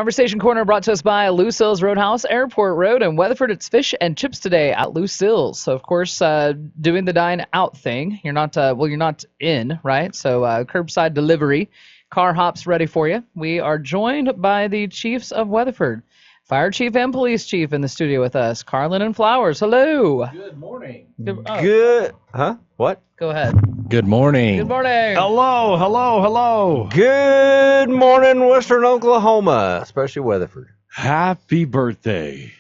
Conversation Corner brought to us by Lucille's Roadhouse, Airport Road, and Weatherford. It's fish and chips today at Lucille's. So, of course, doing the dine out thing. You're not, you're not in, right? So, curbside delivery. Car hops ready for you. We are joined by the chiefs of Weatherford. Fire chief and police chief in the studio with us. Carlin and Flowers. Hello. Good morning. What? Go ahead. Good morning. Good morning. Hello, hello, hello. Good morning, Western Oklahoma, especially Weatherford. Happy birthday.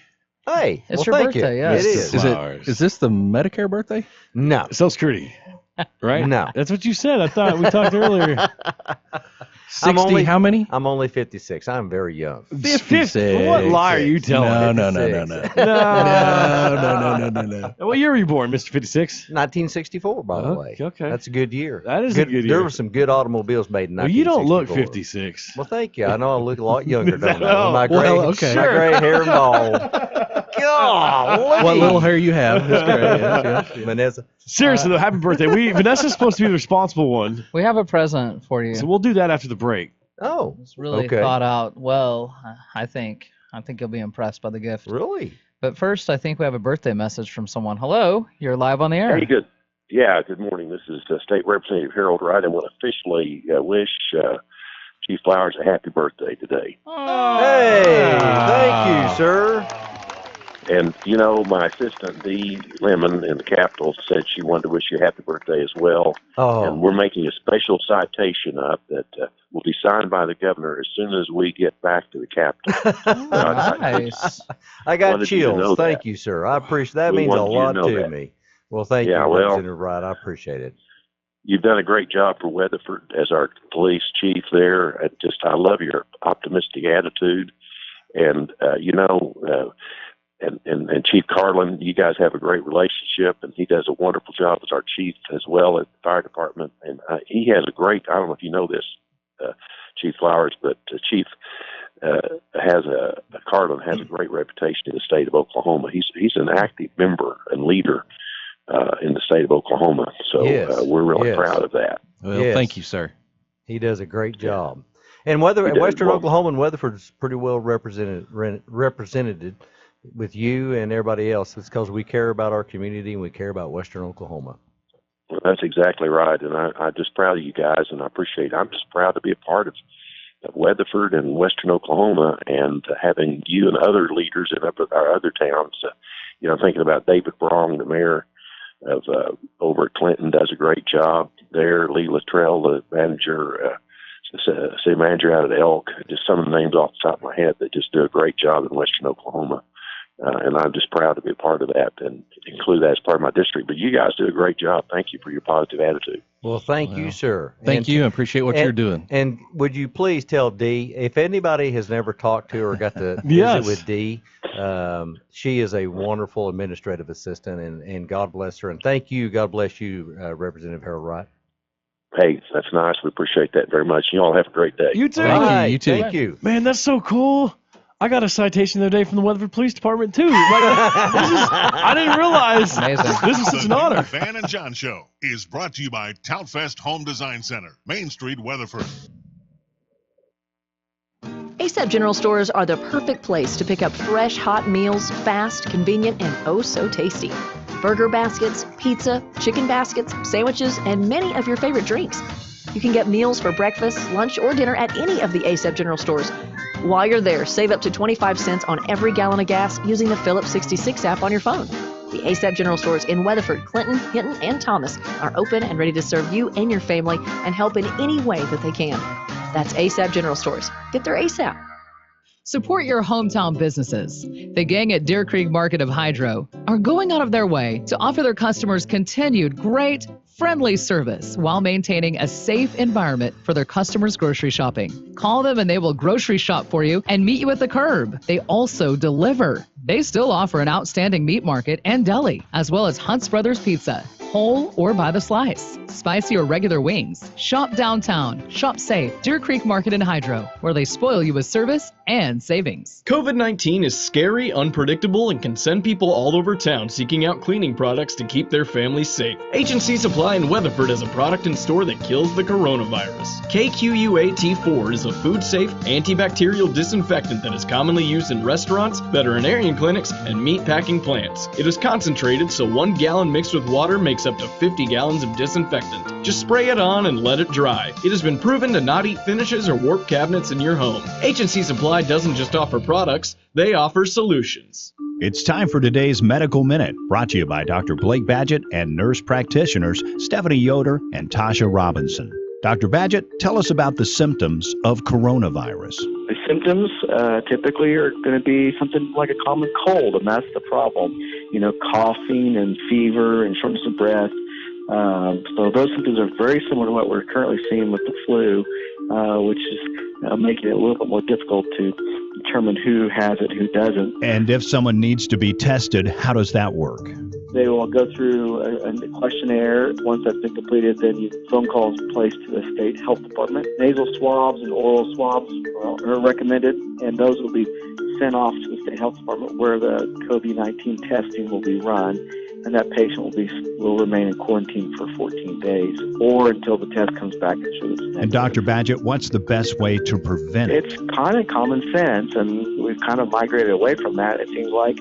Hey, It's well, your thank birthday, you. yes. It is. Is this the Medicare birthday? No. Social Security, right? No. That's what you said. I thought we talked earlier. 60, how many? I'm only 56. I'm very young. 56. What lie are you telling? No. 56. No. What year were you born, Mr. 56? 1964, by the way. Okay. That's a good year. That is a good year. There were some good automobiles made in Well, you don't look 1964. 56. Well, thank you. I know I look a lot younger, don't I? Oh, With my gray, well, okay. my gray hair and bald. Golly. What little hair you have is great. Yes. Vanessa. Seriously, though, happy birthday. Vanessa's supposed to be the responsible one, We have a present for you. so we'll do that after the break. Oh, It's really okay. thought out well, I think. I think you'll be impressed by the gift. Really? But first, I think we have a birthday message from someone. Hello, you're live on the air. Hey, good. Yeah, good morning. This is State Representative Harold Wright. I want to officially wish Chief Flowers a happy birthday today. Hey, thank you, sir. And, you know, my assistant, Dee Lemon in the Capitol, said she wanted to wish you a happy birthday as well. And Oh, we're making a special citation up that will be signed by the governor as soon as we get back to the Capitol. Nice. I got wanted you to know chills. Thank that. you, sir. I appreciate that. We Means a wanted you to lot know to that. me. Well, thank Yeah, you, well- Representative Wright. I appreciate it. You've done a great job for Weatherford as our police chief there. I love your optimistic attitude. And, and Chief Carlin, you guys have a great relationship, and he does a wonderful job as our chief as well at the fire department. And he has a great, I don't know if you know this, Chief Flowers, but Chief Carlin has a great reputation in the state of Oklahoma. He's an active member and leader in the state of Oklahoma. So Yes, we're really yes. proud of that. Well, Yes. thank you, sir. He does a great job. And He does. Western Well- Oklahoma and Weatherford's pretty well represented with you and everybody else. It's because we care about our community and we care about Western Oklahoma. Well, that's exactly right, and I'm just proud of you guys, and I appreciate it. I'm just proud to be a part of Weatherford and Western Oklahoma, and having you and other leaders in our other towns. I'm thinking about David Brong, the mayor of over at Clinton, does a great job there. Lee Luttrell, the manager, city manager out at Elk. Just some of the names off the top of my head that just do a great job in Western Oklahoma. And I'm just proud to be a part of that and include that as part of my district. But you guys do a great job. Thank you for your positive attitude. Well, thank you, sir. Thank you. I appreciate what you're doing. And would you please tell Dee, if anybody has never talked to her or got to Yes. visit with Dee, she is a wonderful administrative assistant, and God bless her. And thank you. God bless you, Representative Harold Wright. Hey, that's nice. We appreciate that very much. You all have a great day. You too. Thank you. Right, You too. Thank you. Man, that's so cool. I got a citation the other day from the Weatherford Police Department, too. I didn't realize Amazing. this is such an honor. The Van and John Show is brought to you by Toutfest Home Design Center, Main Street, Weatherford. ASAP General Stores are the perfect place to pick up fresh, hot meals, fast, convenient, and oh so tasty. Burger baskets, pizza, chicken baskets, sandwiches, and many of your favorite drinks. You can get meals for breakfast, lunch, or dinner at any of the ASAP General Stores. While you're there, save up to 25 cents on every gallon of gas using the Phillips 66 app on your phone. The ASAP General Stores in Weatherford, Clinton, Hinton, and Thomas are open and ready to serve you and your family and help in any way that they can. That's ASAP General Stores. Get there ASAP. Support your hometown businesses. The gang at Deer Creek Market of Hydro are going out of their way to offer their customers continued great, friendly service while maintaining a safe environment for their customers' grocery shopping. Call them and they will grocery shop for you and meet you at the curb. They also deliver. They still offer an outstanding meat market and deli, as well as Hunt's Brothers Pizza. whole or by the slice. Spicy or regular wings. Shop downtown. Shop safe. Deer Creek Market and Hydro, where they spoil you with service and savings. COVID-19 is scary, unpredictable, and can send people all over town seeking out cleaning products to keep their families safe. Agency Supply in Weatherford has a product in store that kills the coronavirus. KQUAT4 is a food-safe, antibacterial disinfectant that is commonly used in restaurants, veterinarian clinics, and meat packing plants. It is concentrated, so 1 gallon mixed with water makes up to 50 gallons of disinfectant. Just spray it on and let it dry. It has been proven to not eat finishes or warp cabinets in your home. Agency Supply doesn't just offer products, they offer solutions. It's time for today's Medical Minute, brought to you by Dr. Blake Badgett and nurse practitioners Stephanie Yoder and Tasha Robinson. Dr. Badgett, tell us about the symptoms of coronavirus. The symptoms typically are going to be something like a common cold, and that's the problem. Coughing and fever and shortness of breath. So those symptoms are very similar to what we're currently seeing with the flu, which is making it a little bit more difficult to determine who has it, who doesn't. And if someone needs to be tested, how does that work? They will go through a questionnaire. Once that's been completed, then phone calls placed to the state health department. Nasal swabs and oral swabs are recommended, and those will be sent off to the state health department where the COVID-19 testing will be run, and that patient will remain in quarantine for 14 days or until the test comes back and shows negative. And Dr. Badgett, what's the best way to prevent it? It's kind of common sense, and we've kind of migrated away from that. It seems like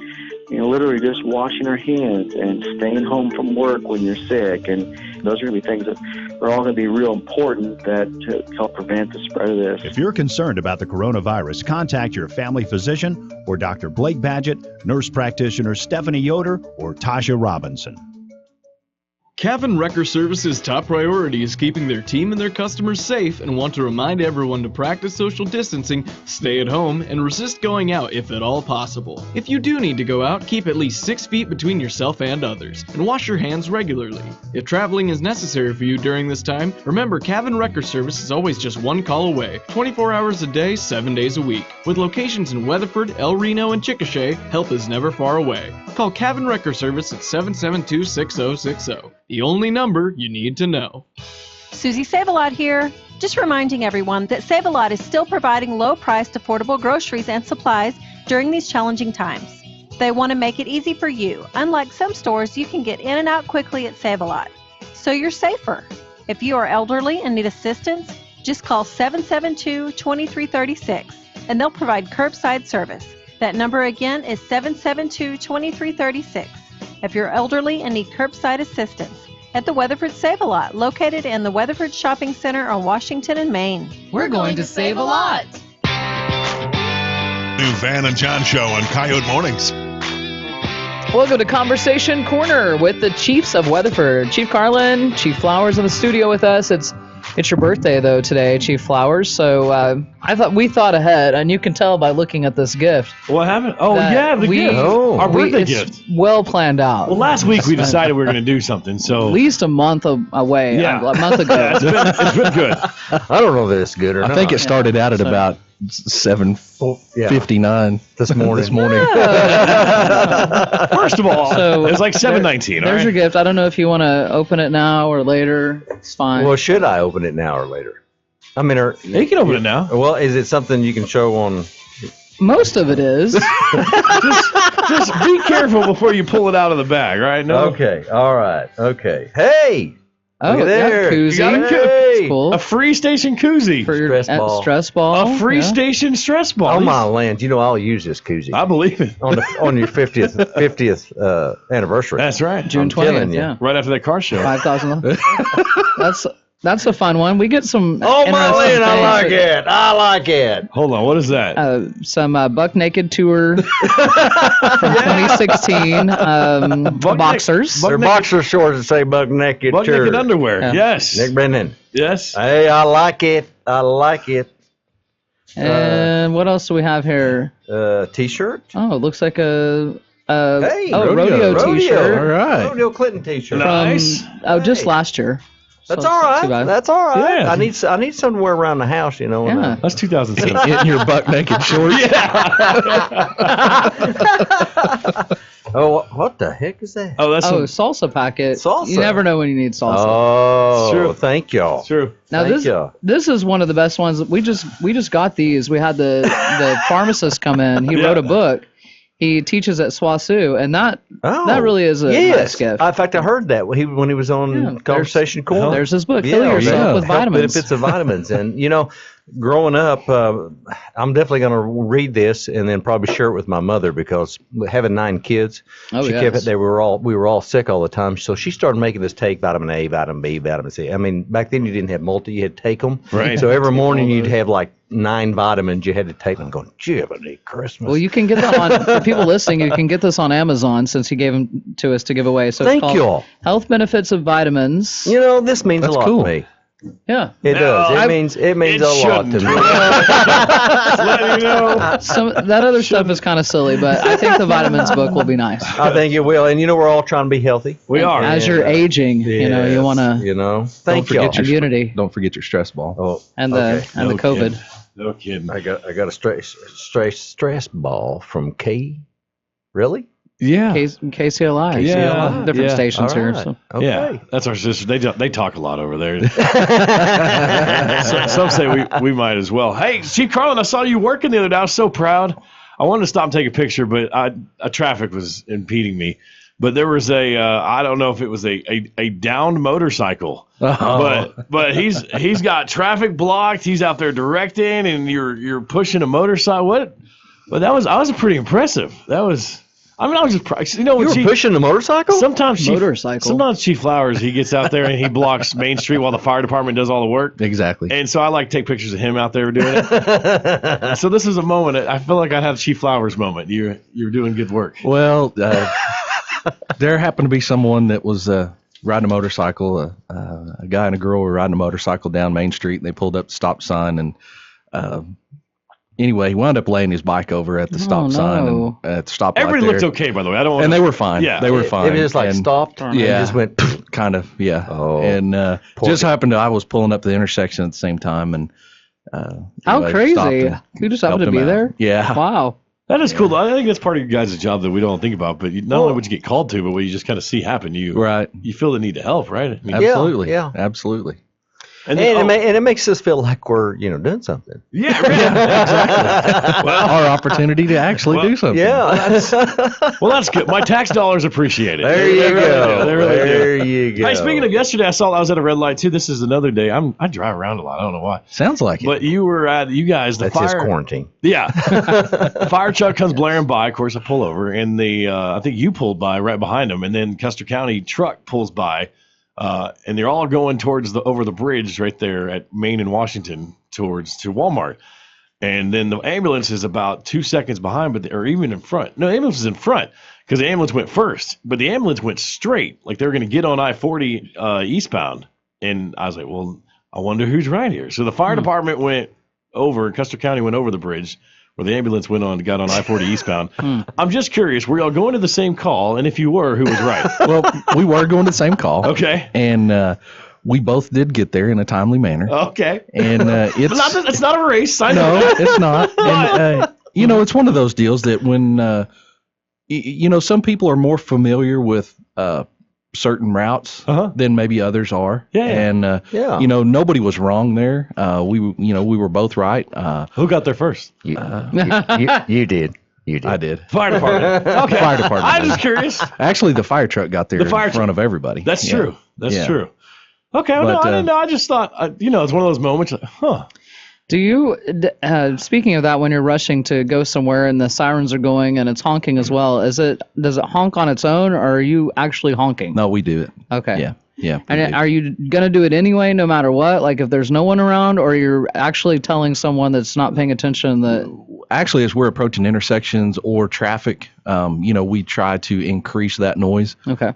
literally just washing our hands and staying home from work when you're sick, and those are going to be things that are all going to be real important to help prevent the spread of this. If you're concerned about the coronavirus, contact your family physician or Dr. Blake Badgett, nurse practitioner Stephanie Yoder, or Tasha Robinson. Cavan Wrecker Services' top priority is keeping their team and their customers safe and want to remind everyone to practice social distancing, stay at home, and resist going out if at all possible. If you do need to go out, keep at least 6 feet between yourself and others, and wash your hands regularly. If traveling is necessary for you during this time, remember Cavan Wrecker Service is always just one call away, 24 hours a day, 7 days a week. With locations in Weatherford, El Reno, and Chickasha, help is never far away. Call Cavan Wrecker Service at 772-6060. The only number you need to know. Susie Save-A-Lot here. Just reminding everyone that Save-A-Lot is still providing low-priced, affordable groceries and supplies during these challenging times. They want to make it easy for you. Unlike some stores, you can get in and out quickly at Save-A-Lot, so you're safer. If you are elderly and need assistance, just call 772-2336, and they'll provide curbside service. That number again is 772-2336. If you're elderly and need curbside assistance, at the Weatherford Save-A-Lot, located in the Weatherford Shopping Center on Washington and Main. We're going to save a lot. New Van and John Show on Coyote Mornings. Welcome to Conversation Corner with the Chiefs of Weatherford. Chief Carlin, Chief Flowers in the studio with us. It's your birthday, though, today, Chief Flowers. So we thought ahead, and you can tell by looking at this gift. What happened? Oh, yeah, the gift. Our birthday gift. Well planned out. Well, last week we decided we were going to do something, so... At least a month away. Yeah. A month ago. Yeah, it's been good. I don't know that it's good or not. I think it started out at about 7:59 this morning. First of all, So, it's like 7:19. There's your gift. I don't know if you want to open it now or later. It's fine. Well, should I open it now or later? I mean, You can open it now. Well, is it something you can show on? Most of it is. Just be careful before you pull it out of the bag, right? No. Okay. All right. Okay. Hey. Oh, Look at yeah, there. koozie. You got a Hey. Cool. A free station koozie. For your Stress ball. stress ball. A free yeah. station stress ball. Oh my land! You know I'll use this koozie I believe it. on your 50th anniversary. That's right. June I'm telling 20th, you. yeah. Right after that car show. 5,000. That's a fun one. We get some. Oh my interesting land! I things like that- it. I like it. Hold on. What is that? Some Buck Naked tour from 2016. Boxers. They're boxer shorts that say "Buck Naked." Buck Tour. naked underwear. Yeah. Yes. Nick Brennan. Yes. Hey, I like it. I like it. And what else do we have here? T-shirt. Oh, it looks like a Hey, rodeo t-shirt. All right. Rodeo Clinton T-shirt. Nice. Just Hey. last year. That's So all it's not too right. bad. That's all right. Yeah. I need something to wear around the house, you know. Yeah. That's 2007. In your buck naked shorts. Oh, what the heck is that? Oh, that's salsa packet. Salsa. You never know when you need salsa. Oh, True. Thank y'all. It's true. Now this is one of the best ones. We just got these. We had the pharmacist come in. He wrote a book. He teaches at SWASU, and that really is a nice gift. In fact, I heard that when he was on Conversation Corner. There's his book, Fill Yourself with Vitamins. Benefits of vitamins. And, growing up, I'm definitely going to read this and then probably share it with my mother because having 9 kids, we were all sick all the time. So she started making us take vitamin A, vitamin B, vitamin C. I mean, back then you didn't have you had to take them. Right. So every morning you'd have like 9 vitamins you had to take. I'm going, Jiminy Christmas. Well, you can get that on, for people listening, you can get this on Amazon since he gave them to us to give away. So Thank you all. Health Benefits of Vitamins. This means a lot to me. Yeah, it does. It means a lot to me. That other stuff is kind of silly, but I think the vitamins book will be nice. I think it will, and we're all trying to be healthy. We are. As you're aging, you want to. Thank you. Immunity. Don't forget your stress ball. Oh, and the COVID. Kidding. No kidding. I got a stress ball from K. Really? Yeah. KCLI. Yeah. Different stations here. So. Okay. Yeah, that's our sister. They talk a lot over there. Some say we might as well. Hey, Chief Carlin, I saw you working the other day. I was so proud. I wanted to stop and take a picture, but traffic was impeding me. But there was I don't know if it was a downed motorcycle, but he's got traffic blocked. He's out there directing, and you're pushing a motorcycle. What? But I was pretty impressive. I was just, you were pushing the motorcycle? Sometimes Chief Flowers, he gets out there and he blocks Main Street while the fire department does all the work. Exactly. And so I like to take pictures of him out there doing it. So this is a moment, I feel like I had a Chief Flowers moment. You're doing good work. Well, there happened to be someone that was riding a motorcycle. A guy and a girl were riding a motorcycle down Main Street, and they pulled up the stop sign. And anyway, he wound up laying his bike over at the stop sign and at the stoplight. Everybody looked okay, by the way. And they were fine. Yeah, they were fine. It just stopped. Yeah, and just went kind of. Yeah. Oh, and just happened to I was pulling up the intersection at the same time, and how crazy! You just happened to be there. Yeah. Wow. That is cool. I think that's part of your guys' job that we don't think about. But not only would you get called to, but what you just kind of see happen, you feel the need to help, right? I mean, absolutely. Yeah. Absolutely. And it makes us feel like we're doing something. Yeah, exactly. Well, our opportunity to actually do something. Yeah. That's good. My tax dollars appreciate it. There you go. There you go. Hey, speaking of yesterday, I was at a red light too. This is another day. I drive around a lot. I don't know why. Sounds like it. But you were at the That's fire. just quarantine. Yeah. The fire truck comes blaring by. Of course, I pull over, and I think you pulled by right behind them, and then Custer County truck pulls by. And they're all going towards over the bridge right there at Main and Washington to Walmart. And then the ambulance is about 2 seconds behind, or even in front. No, the ambulance is in front because the ambulance went first, but the ambulance went straight. Like they were going to get on I-40 eastbound. And I was like, well, I wonder who's right here. So the fire department went over, Custer County went over the bridge where the ambulance got on I-40 eastbound. I'm just curious, were y'all going to the same call? And if you were, who was right? Well, we were going to the same call. Okay. And we both did get there in a timely manner. Okay. And it's not a race. I know. No, it's not. And, it's one of those deals that when, some people are more familiar with certain routes than maybe others are. Yeah. And nobody was wrong there. We were both right. Who got there first? You did. You did. I did. Fire department. Okay. Fire department. I'm just curious. Actually, the fire truck got there in front of everybody. That's true. That's true. Okay. Well, I didn't know. I just thought, it's one of those moments. Like, Do you, speaking of that, when you're rushing to go somewhere and the sirens are going and it's honking as well, does it honk on its own, or are you actually honking? No, we do it. Okay. Yeah. Yeah. And are you going to do it anyway, no matter what? Like if there's no one around, or you're actually telling someone that's not paying attention that... Actually, as we're approaching intersections or traffic, we try to increase that noise. Okay.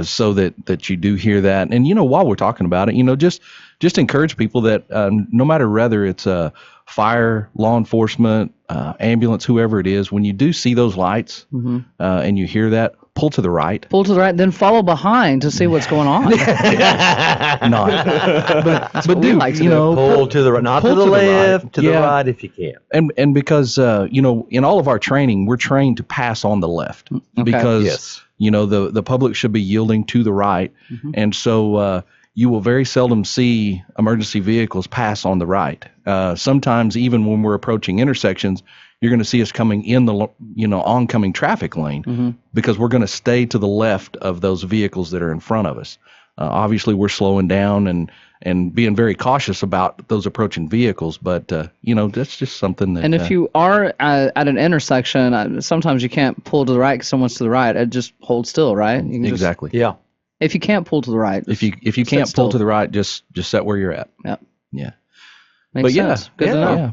So that you do hear that. And, while we're talking about it, just encourage people that no matter whether it's fire, law enforcement, ambulance, whoever it is, when you do see those lights and you hear that, pull to the right. Pull to the right, then follow behind to see what's going on. But dude, like to you do. know, Pull to the right, not to the left, to the right if you can. And because you know, in all of our training, we're trained to pass on the left because you know the public should be yielding to the right, and so you will very seldom see emergency vehicles pass on the right. Sometimes even when we're approaching intersections, you're going to see us coming in the oncoming traffic lane because we're going to stay to the left of those vehicles that are in front of us. Obviously, we're slowing down and being very cautious about those approaching vehicles, but you know, that's just something that. And if you are at an intersection, sometimes you can't pull to the right because someone's to the right. Just hold still, right? You can exactly. Yeah. If you can't pull to the right. If you can't pull to the right, just set where you're at. Yep. Yeah. Makes sense. Good to know. Yeah.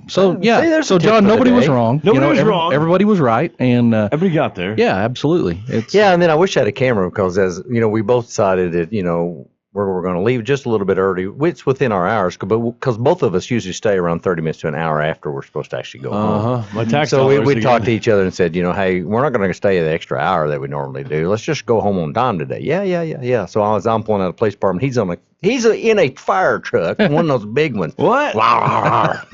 So See, John, nobody was wrong. Nobody was wrong. Everybody was right, and everybody got there. yeah, absolutely. It's Yeah, and then I wish I had a camera because, as you know, we both decided that, you know, we're going to leave just a little bit early. It's within our hours, but because both of us usually stay around 30 minutes to an hour after we're supposed to actually go home. My tax So dollars we again. talked to each other and said, you know, hey, we're not going to stay the extra hour that we normally do. Let's just go home on time today. Yeah. So I'm pulling out of the police department. He's in a fire truck, one of those big ones. What? I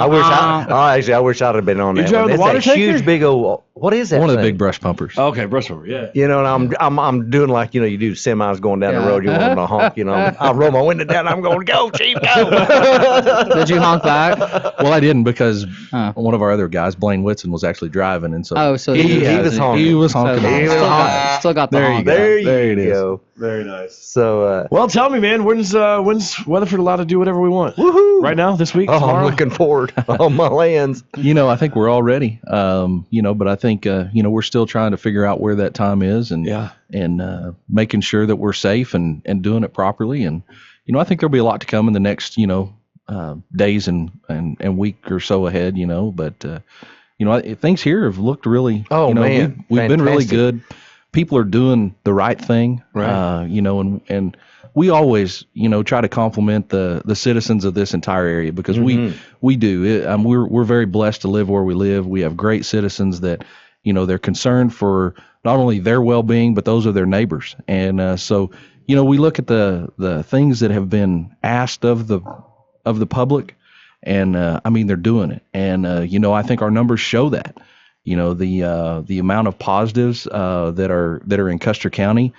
wish I'd have been on You that. driving One. the water It's a huge, tanker? big old. What is that? one of the thing? big brush pumpers. Okay, brush over. Yeah. You know, and I'm doing like, you know, you do semis going down the Yeah. road. You want them to honk. You know, I roll my window down. I'm going, go, chief, go. Did you honk back? Well, I didn't because one of our other guys, Blaine Whitson, was actually driving, and so So he was honking. He was honking. Still got the There you honk. go. There There it you is. go. Very nice. So, Well, tell me, man, when's Weatherford allowed to do whatever we want? woohoo! Right now, this week, Oh, tomorrow? I'm looking forward on my lands. You know, I think we're all ready. You know, but I think you know, we're still trying to figure out where that time is, and making sure that we're safe and doing it properly. And you know, I think there'll be a lot to come in the next days and week or so ahead. You know, but you know, things here have looked really. Oh, you know, man, we've been really fantastic. good. People are doing the right thing. Right. You know, and we always, you know, try to compliment the citizens of this entire area because we do. We're very blessed to live where we live. We have great citizens that, you know, they're concerned for not only their well-being but those of their neighbors. And so, you know, we look at the things that have been asked of the public, and I mean, they're doing it. And you know, I think our numbers show that. You know, the amount of positives that are in Custer County,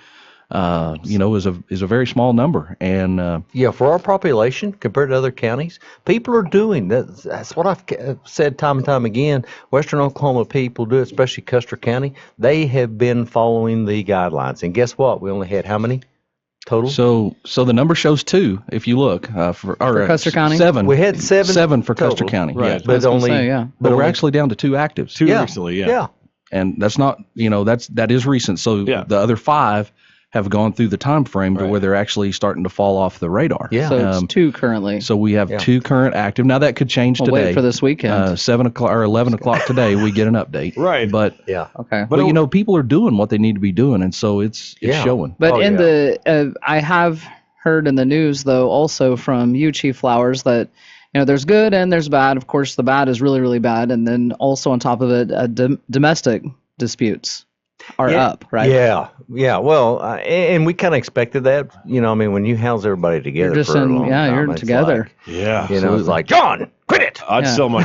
you know, is a very small number. And Yeah, for our population compared to other counties, people are doing that. That's what I've said time and time again. Western Oklahoma people do it, especially Custer County. They have been following the guidelines. And guess what? We only had how many total? so the number shows 2 if you look for Custer County? 7. We had 7 for total. Custer County. Right. Yeah. I was But gonna only, say, yeah. But we're only actually down to 2 actives. Two Yeah. recently, yeah. And that's not, you know, that is recent. So Yeah. the other 5 have gone through the time frame to where they're actually starting to fall off the radar. Yeah. So it's 2 currently. So we have Yeah. 2 current active. Now that could change We'll today. wait for this weekend. 7 o'clock or 11 o'clock today, we get an update. Right. But Yeah. Okay. but you know, people are doing what they need to be doing, and so it's Yeah. showing. But Oh, in yeah. the, I have heard in the news though, also from you, Chief Flowers, that you know there's good and there's bad. Of course, the bad is really, really bad, and then also on top of it, domestic disputes are up, right? Yeah. Well, and we kind of expected that. You know, I mean, when you house everybody together You're just for a in, long yeah, time, you're it's together. like, Yeah. you know, it's like, John, quit it. I'd Yeah. sell my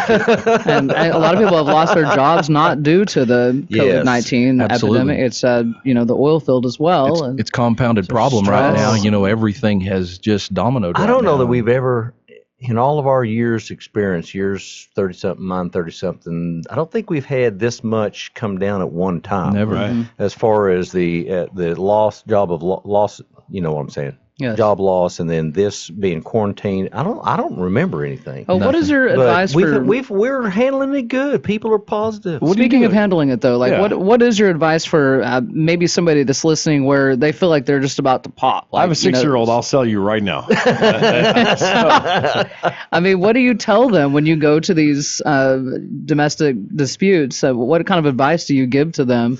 And a lot of people have lost their jobs not due to the Yes, COVID-19 absolutely. epidemic. It's you know, the oil field as well. and It's compounded problem right stress. now. You know, everything has just dominoed. I right don't know now. that we've ever, in all of our years' experience, yours 30-something, mine 30-something, I don't think we've had this much come down at one time. Never. Right. As far as the loss, loss, you know what I'm saying? Yes. Job loss, and then this being quarantined. I don't remember anything. Oh, what is your But advice for? we're handling it good. People are positive. Speaking of handling it, though, like Yeah. what is your advice for maybe somebody that's listening where they feel like they're just about to pop? I have a Like, you know, 6-year-old. I'll sell you right now. I mean, what do you tell them when you go to these domestic disputes? What kind of advice do you give to them?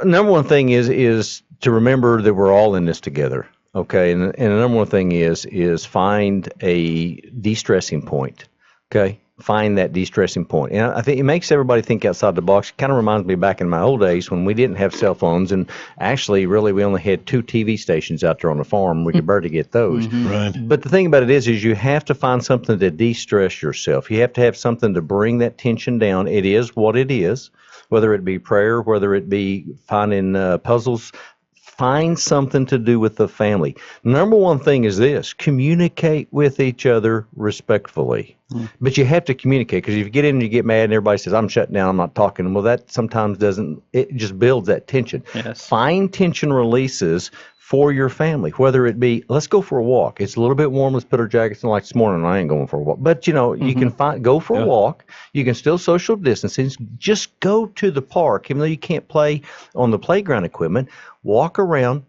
Number one thing is to remember that we're all in this together. Okay, and the number one thing is find a de-stressing point. Okay, find that de-stressing point. And I think it makes everybody think outside the box. It kind of reminds me back in my old days when we didn't have cell phones, and actually, really, we only had 2 TV stations out there on the farm. We could barely get those. Right. But the thing about it is you have to find something to de-stress yourself. You have to have something to bring that tension down. It is what it is, whether it be prayer, whether it be finding puzzles. Find something to do with the family. Number one thing is this: communicate with each other respectfully. But you have to communicate, because if you get in and you get mad and everybody says, I'm shutting down, I'm not talking, well, that sometimes doesn't, it just builds that tension. Yes. Find tension releases for your family, whether it be, let's go for a walk. It's a little bit warm. Let's put our jackets on. Like this morning, I ain't going for a walk. But, you can go for a walk. You can still social distance. Just go to the park, even though you can't play on the playground equipment. Walk around.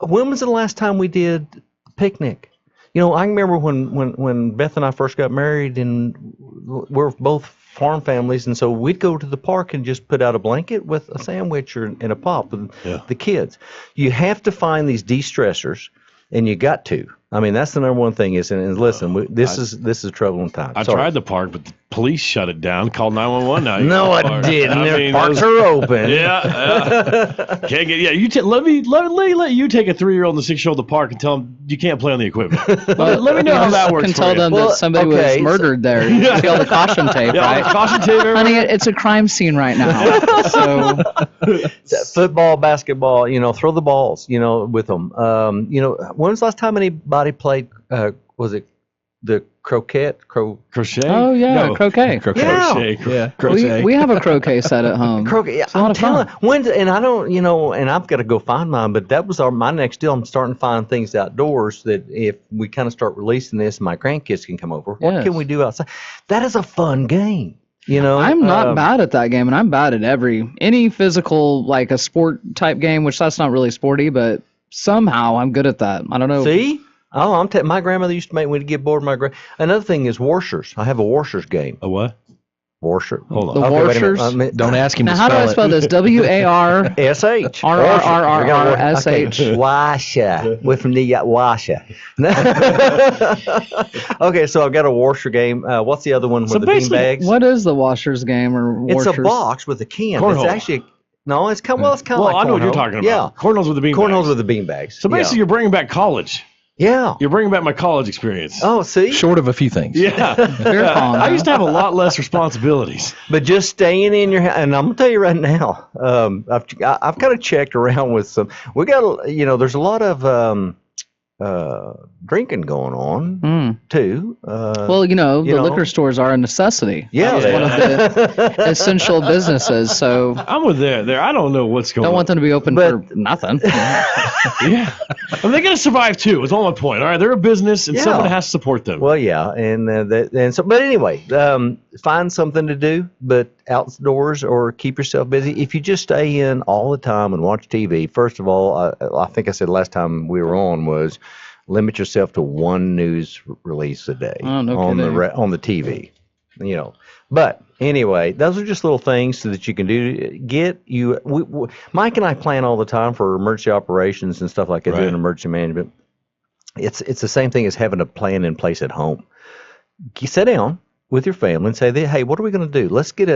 When was the last time we did a picnic? I remember when Beth and I first got married, and we're both farm families, and so we'd go to the park and just put out a blanket with a sandwich and a pop with the kids. You have to find these de-stressors, and you got to. I mean, that's the number one thing. And listen, this is troubling time. I tried the park, but the police shut it down. Called 911. Now no, it didn't. Their parks are open. Can't get. Yeah, let me let you take a 3-year-old and a 6-year-old to the park and tell them you can't play on the equipment. let me know how that works. You can tell them that somebody was murdered there. You see all the caution tape, right? Caution tape. Honey, it's a crime scene right now. So football, basketball, throw the balls, with them. When was the last time anybody played? Was it the crochet? Oh yeah, croquet. Crochet. We have a croquet set at home. Croquet. It's a lot of fun. And I don't, and I've got to go find mine. But that was my next deal. I'm starting to find things outdoors that if we kind of start releasing this, my grandkids can come over. What can we do outside? That is a fun game. I'm not bad at that game, and I'm bad at any physical, like a sport type game, which that's not really sporty, but somehow I'm good at that. I don't know. See? Oh, my grandmother used to make me get bored. Another thing is washers. I have a washers game. A what? Washer. Hold on. The washers. Don't ask him now, to how spell do I spell this? WARSH. RRRRSH. Washer. We're from the washer. Okay, so I've got a washer game. What's the other one with the bean bags? What is the washers game or washers? It's a box with a can. Cornhole. It's actually no. It's kind of like cornhole. I know what you're talking about. Yeah, cornholes with the bean bags. Cornholes with the bean bags. So basically, you're bringing back college. Yeah. You're bringing back my college experience. Oh, see? Short of a few things. Yeah. I used to have a lot less responsibilities. But just staying in your house, and I'm going to tell you right now, I've kind of checked around with some, we got, there's a lot of drinking going on, too. Well, the liquor stores are a necessity. Yeah. It's one of the essential businesses, so. I'm with there. I don't know what's going on. Don't want them to be open for nothing. Yeah. I mean, they got to survive, too, is all my point. All right, they're a business, and someone has to support them. Well, yeah, but anyway, find something to do, but outdoors, or keep yourself busy. If you just stay in all the time and watch TV, first of all, I think I said last time we were on was limit yourself to one news release a day on the TV. But anyway, those are just little things so that you can do. Mike and I plan all the time for emergency operations and stuff like that, doing emergency management. It's the same thing as having a plan in place at home. You sit down with your family and say, hey, what are we going to do? Let's sit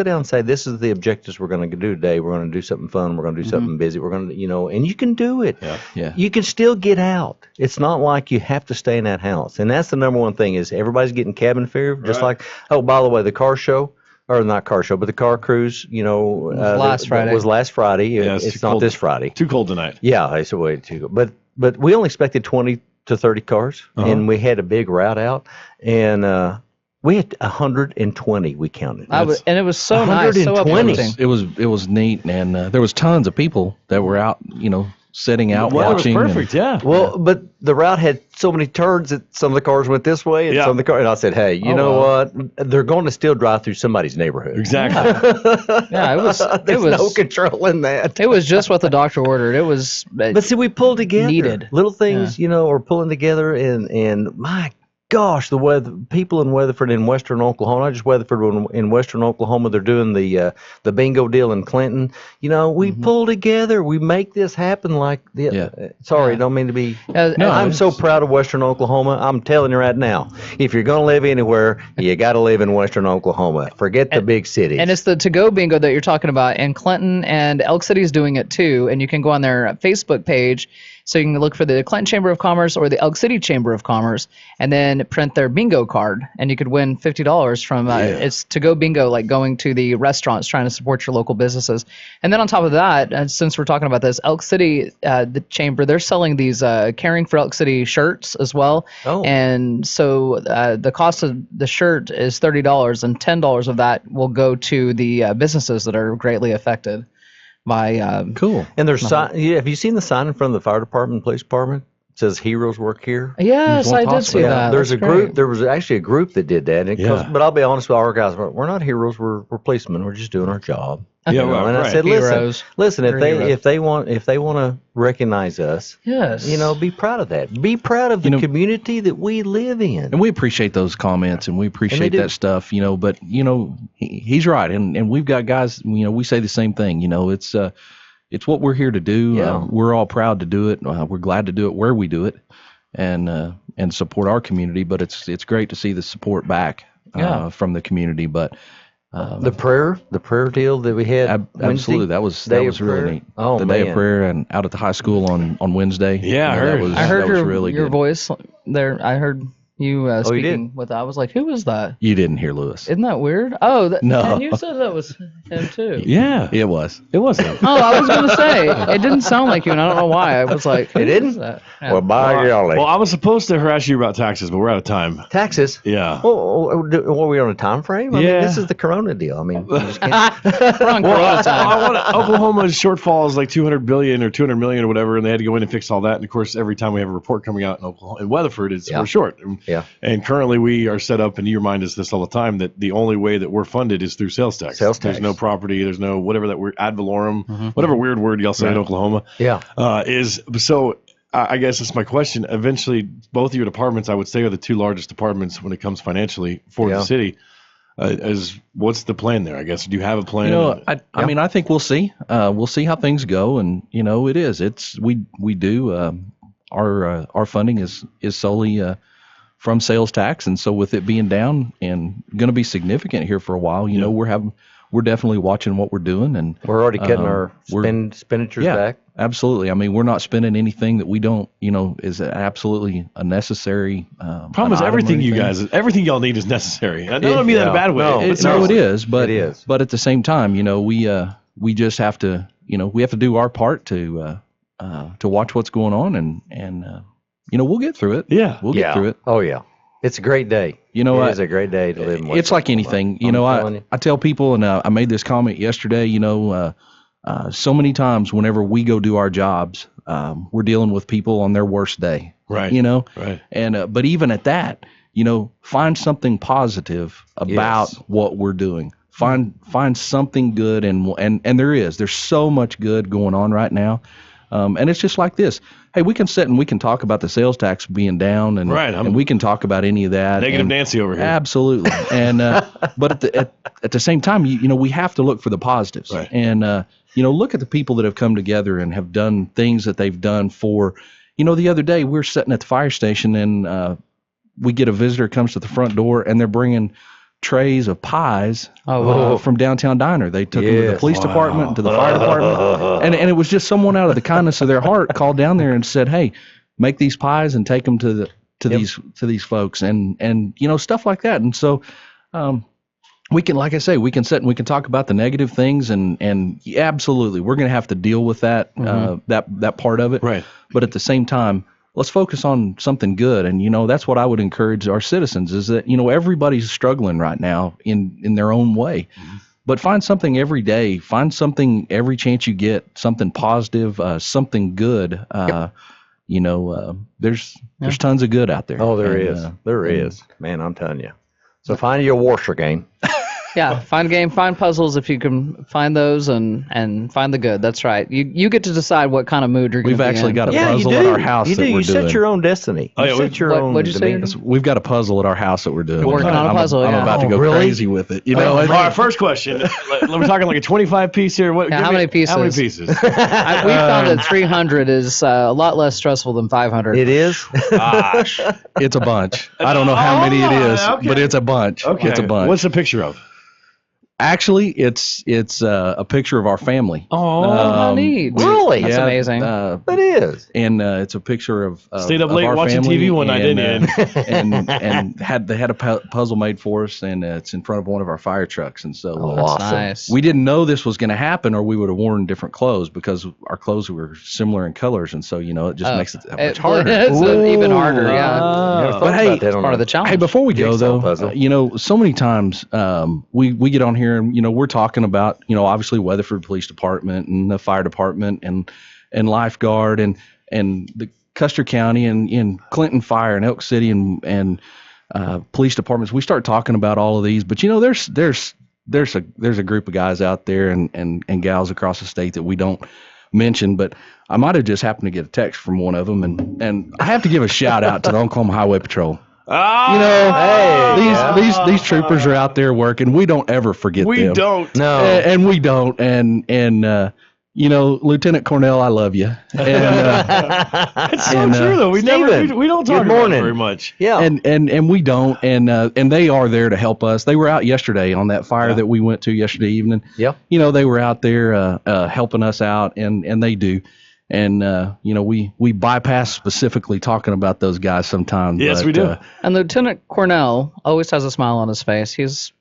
down and say, this is the objectives we're going to do today. We're going to do something fun. We're going to do something busy. We're going to, and you can do it. Yeah. You can still get out. It's not like you have to stay in that house. And that's the number one thing is everybody's getting cabin fever. Just like, oh, by the way, the car show, or not car show, but the car cruise, was last Friday. Yeah, it's not this Friday. Too cold tonight. Yeah, it's way too cold. But we only expected 20 to 30 cars, and we had a big route out, and we had 120. We counted, and it was so nice, so uplifting. It was neat, and there was tons of people that were out, sitting out watching. It was perfect, yeah. Well, but the route had so many turns that some of the cars went this way, and some of the cars. And I said, "Hey, you know what? They're going to still drive through somebody's neighborhood." Exactly. Yeah, it was. There's no control in that. It was just what the doctor ordered. It was. But see, we pulled together. Needed little things, or pulling together, and my gosh, people in Weatherford in Western Oklahoma, not just Weatherford, in Western Oklahoma, they're doing the bingo deal in Clinton. We pull together, we make this happen. Don't mean to be. I'm so proud of Western Oklahoma. I'm telling you right now, if you're going to live anywhere, you got to live in Western Oklahoma. Forget the big cities. And it's the to-go bingo that you're talking about, and Clinton and Elk City is doing it too. And you can go on their Facebook page. So you can look for the Clinton Chamber of Commerce or the Elk City Chamber of Commerce, and then print their bingo card, and you could win $50 from it's to-go bingo, like going to the restaurants, trying to support your local businesses. And then on top of that, since we're talking about this, Elk City, the chamber, they're selling these Caring for Elk City shirts as well. Oh. And so the cost of the shirt is $30, and $10 of that will go to the businesses that are greatly affected by cool. And there's have you seen the sign in front of the fire department, police department? It says heroes work here. Yes, I did see that. There's group. There was actually a group that did that. But I'll be honest with our guys, we're not heroes. We're policemen. We're just doing our job. Yeah, and I said, listen. If they want to recognize us, yes, be proud of that. Be proud of the community that we live in. And we appreciate those comments, and we appreciate that stuff. But he's right, and we've got guys. We say the same thing. It's what we're here to do. Yeah. We're all proud to do it. We're glad to do it where we do it, and support our community. But it's great to see the support back from the community. But the prayer deal that we had. Absolutely, that was really neat. Oh, the day of prayer and out at the high school on Wednesday. Yeah, I heard really your good. voice there. I heard you speaking you did? with. I was like, who was that? You didn't hear Lewis. Isn't that weird? Oh, No. And you said that was him too. Yeah, It was. it was him. Oh, I was gonna say it didn't sound like you, and I don't know why. I was like, who It didn't? is that? Yeah. Well, by golly. Well, I was supposed to harass you about taxes, but we're out of time. Taxes. Yeah. Were we on a time frame? I mean, Yeah. this is the Corona deal. I mean, you just can't. We're on Corona time. Oklahoma's shortfall is like 200 billion or 200 million or whatever, and they had to go in and fix all that. And of course, every time we have a report coming out in Oklahoma, in Weatherford, we're short. Yeah. And currently, we are set up, and you remind us this all the time, that the only way that we're funded is through sales tax. There's no property. There's no whatever that word, ad valorem, whatever weird word y'all say in Oklahoma. Yeah. I guess that's my question. Eventually, both of your departments, I would say, are the two largest departments when it comes financially for the city. What's the plan there? I guess, do you have a plan? I mean, I think we'll see. We'll see how things go, and we do our funding is solely from sales tax, and so with it being down and going to be significant here for a while, we're definitely watching what we're doing, and we're already cutting our expenditures back. Absolutely. I mean, we're not spending anything that we don't, is absolutely a necessary. Problem is everything y'all need is necessary. I don't mean that in a bad way. No, it is, but at the same time, we just have to, we have to do our part to watch what's going on, and we'll get through it. Yeah, we'll get through it. Oh yeah. It's a great day. It is a great day to live in. It's like anything. I tell people, and I made this comment yesterday, so many times whenever we go do our jobs, we're dealing with people on their worst day. Right. Right. And, but even at that, find something positive about what we're doing. Find something good. And there's so much good going on right now. And it's just like this. Hey, we can sit and we can talk about the sales tax being down, and we can talk about any of that. Negative Nancy over here. Absolutely. And but at the same time, we have to look for the positives. Right. And look at the people that have come together and have done things that they've done for. The other day we were sitting at the fire station, and we get a visitor comes to the front door, and they're bringing trays of pies from Downtown Diner. They took them to the police department, to the fire department, and it was just someone out of the kindness of their heart called down there and said, "Hey, make these pies and take them to these folks," and stuff like that. And so we can, like I say, we can sit and we can talk about the negative things, and absolutely we're going to have to deal with that that part of it. Right. But at the same time, let's focus on something good. And, that's what I would encourage our citizens is that, everybody's struggling right now in their own way, but find something every day, find something every chance you get, something positive, something good. There's tons of good out there. Oh, there is. Man, I'm telling you. So find your washer game. Yeah, find game, find puzzles if you can find those, and find the good. That's right. You get to decide what kind of mood you're going to be in. We've actually got a Yeah, puzzle you at do. our house You that do. we're You doing. set your own destiny. Oh, yeah, You set your own. What'd you say? We've got a puzzle at our house that we're doing. You're working on a puzzle, I'm yeah. about to go really? crazy with it. You know, All right, first question. We're talking like a 25 piece here. What? Yeah, give how me- many pieces? How many pieces? We found that 300 is a lot less stressful than 500. It is. Gosh. it's a bunch. I don't know how many it is, okay. but it's a bunch. Okay. It's a bunch. What's the picture of? Actually, it's a picture of our family. Oh, how neat. Really? That's amazing. It is. And it's a picture of Stayed up of late our watching family, TV one night, didn't you? and they had a puzzle made for us, and it's in front of one of our fire trucks. And so That's nice. we didn't know this was going to happen, or we would have worn different clothes because our clothes were similar in colors, and so it just makes it that much harder. It's even harder. Yeah. But hey, It's part of the challenge. Hey, before we go Jigsaw though, puzzle. so many times we get on here and we're talking about obviously Weatherford Police Department and the fire department and lifeguard and the Custer County and Clinton Fire and Elk City and police departments. We start talking about all of these, but there's a group of guys out there and gals across the state that we don't mention, but I might have just happened to get a text from one of them, and I have to give a shout out to the Oklahoma Highway Patrol. These troopers are out there working. We don't ever forget them. We don't. No. And we don't. And Lieutenant Cornell, I love you. And It's so true though. We don't talk about it very much. Yeah. and we don't. And they are there to help us. They were out yesterday on that fire that we went to yesterday evening. Yep. They were out there helping us out, and they do. And we bypass specifically talking about those guys sometimes. Yes, but, we do. And Lieutenant Cornell always has a smile on his face. He's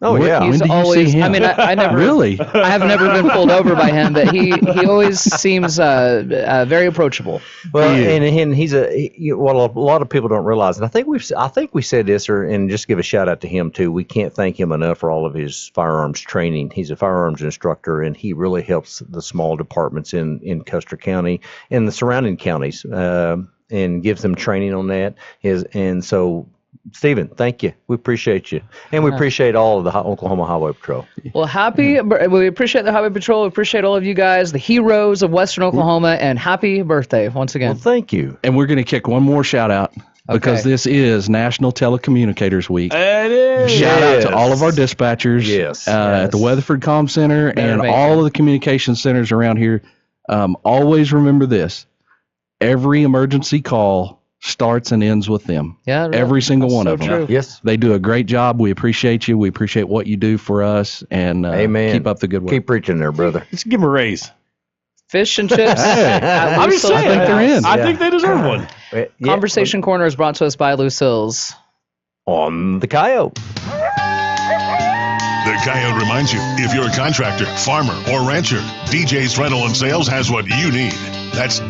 Oh yeah. He's When do you always. see him? I mean, I never Really? I have never been pulled over by him, but he always seems very approachable. Well, and he's what a lot of people don't realize, and I think we said this, and just give a shout out to him too. We can't thank him enough for all of his firearms training. He's a firearms instructor, and he really helps the small departments in Custer County and the surrounding counties, and gives them training on that. And so, Stephen, thank you. We appreciate you, and we appreciate all of the Oklahoma Highway Patrol. Well, we appreciate the Highway Patrol. We appreciate all of you guys, the heroes of Western Oklahoma, and happy birthday once again. Well, thank you. And we're going to kick one more shout out because this is National Telecommunicators Week. It is. Shout out to all of our dispatchers at the Weatherford Comm Center and all of the communication centers around here. Always remember this. Every emergency call starts and ends with them. Yeah, every single one of them. True. Yes, they do a great job. We appreciate you. We appreciate what you do for us. And amen. Keep up the good work. Keep preaching there, brother. Let's give them a raise. Fish and chips. I'm just saying. I think they're in. I think they deserve one. Conversation Corner is brought to us by Lucille's. On the Coyote. The Coyote reminds you, if you're a contractor, farmer, or rancher, DJ's Rental and Sales has what you need. That's